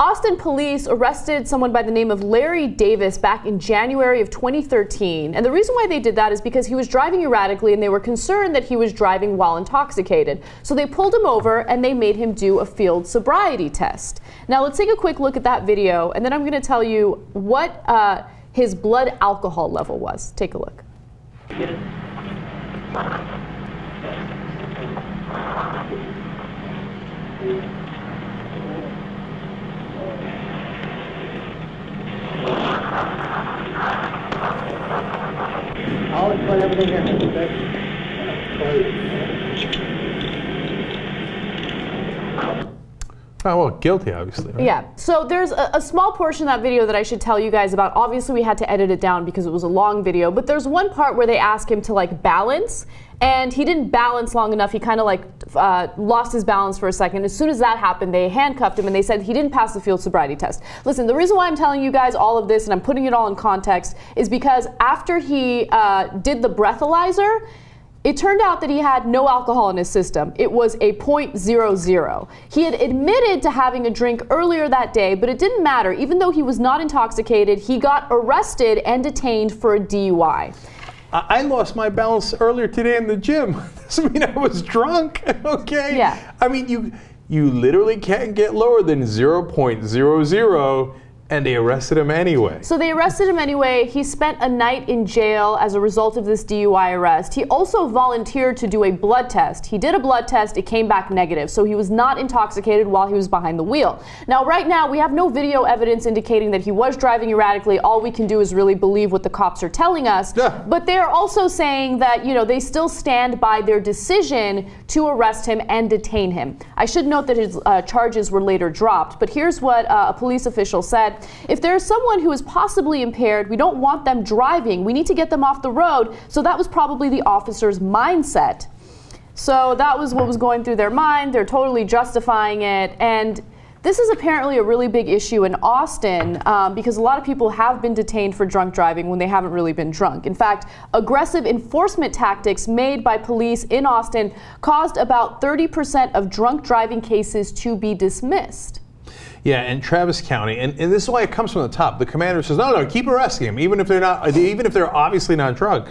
Austin police arrested someone by the name of Larry Davis back in January of 2013. And the reason why they did that is because he was driving erratically and they were concerned that he was driving while intoxicated. So they pulled him over and they made him do a field sobriety test. Now let's take a quick look at that video and then I'm going to tell you what his blood alcohol level was. Take a look. I'll explain everything here, okay? Oh, well, guilty, obviously. Right? Yeah, so there's a small portion of that video that I should tell you guys about. Obviously, we had to edit it down because it was a long video, but there's one part where they ask him to like balance, and he didn't balance long enough. He kind of like lost his balance for a second. As soon as that happened, they handcuffed him and they said he didn't pass the field sobriety test. Listen, the reason why I'm telling you guys all of this and I'm putting it all in context is because after he did the breathalyzer, it turned out that he had no alcohol in his system. It was a .00. He had admitted to having a drink earlier that day, but it didn't matter. Even though he was not intoxicated, he got arrested and detained for a DUI. I lost my balance earlier today in the gym. Doesn't mean I was drunk, okay? Yeah. I mean, you literally can't get lower than 0.00, and they arrested him anyway. So they arrested him anyway. He spent a night in jail as a result of this DUI arrest. He also volunteered to do a blood test. He did a blood test. It came back negative. So he was not intoxicated while he was behind the wheel. Now, right now, we have no video evidence indicating that he was driving erratically. All we can do is really believe what the cops are telling us. Yeah. But they're also saying that, you know, they still stand by their decision to arrest him and detain him. I should note that his charges were later dropped. But here's what a police official said. If there's someone who is possibly impaired, we don't want them driving. We need to get them off the road. So that was probably the officer's mindset. So that was what was going through their mind. They're totally justifying it. And this is apparently a really big issue in Austin because a lot of people have been detained for drunk driving when they haven't really been drunk. In fact, aggressive enforcement tactics made by police in Austin caused about 30% of drunk driving cases to be dismissed. Yeah, in Travis County, and this is why it comes from the top. The commander says, no, keep arresting him, even if they're obviously not drunk,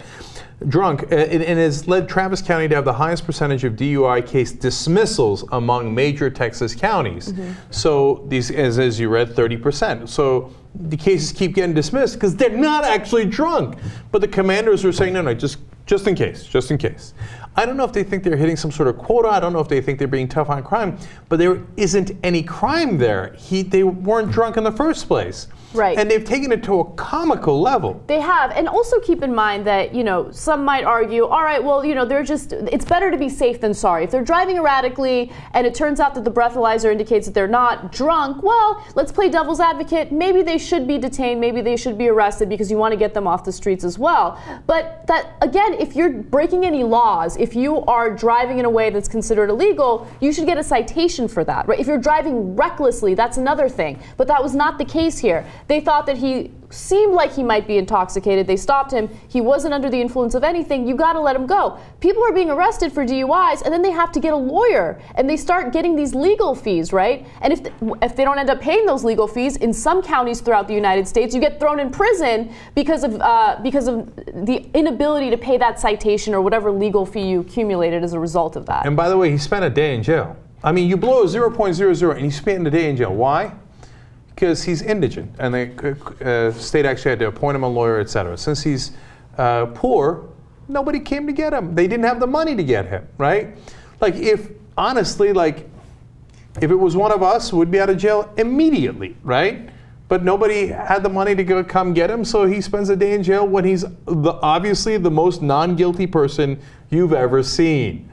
and has led Travis County to have the highest percentage of DUI case dismissals among major Texas counties. Mm-hmm. So these, as you read, 30%. So the cases keep getting dismissed because they're not actually drunk. But the commanders are saying, no, just in case. I don't know if they think they're hitting some sort of quota. I don't know if they think they're being tough on crime, but there isn't any crime there. They weren't drunk in the first place. Right. And they've taken it to a comical level. They have. And also keep in mind that, you know, some might argue, all right, well, you know, it's better to be safe than sorry. If they're driving erratically and it turns out that the breathalyzer indicates that they're not drunk, well, let's play devil's advocate. Maybe they should be detained. Maybe they should be arrested because you want to get them off the streets as well. But that, again, if you're breaking any laws, if you are driving in a way that's considered illegal, you should get a citation for that, right? If you're driving recklessly, that's another thing. But that was not the case here. They thought that he seemed like he might be intoxicated. They stopped him. He wasn't under the influence of anything. You got to let him go. People are being arrested for DUIs, and then they have to get a lawyer, and they start getting these legal fees, right? And if they don't end up paying those legal fees, in some counties throughout the United States, you get thrown in prison because of the inability to pay that citation or whatever legal fee you accumulated as a result of that. And by the way, he spent a day in jail. I mean, you blow a 0.00 and he spent a day in jail. Why? Because he's indigent, and the state actually had to appoint him a lawyer, etc. Since he's poor, nobody came to get him. They didn't have the money to get him, right? Like, honestly, if it was one of us, we'd be out of jail immediately, right? But nobody had the money to come get him, so he spends a day in jail when he's obviously the most non-guilty person you've ever seen.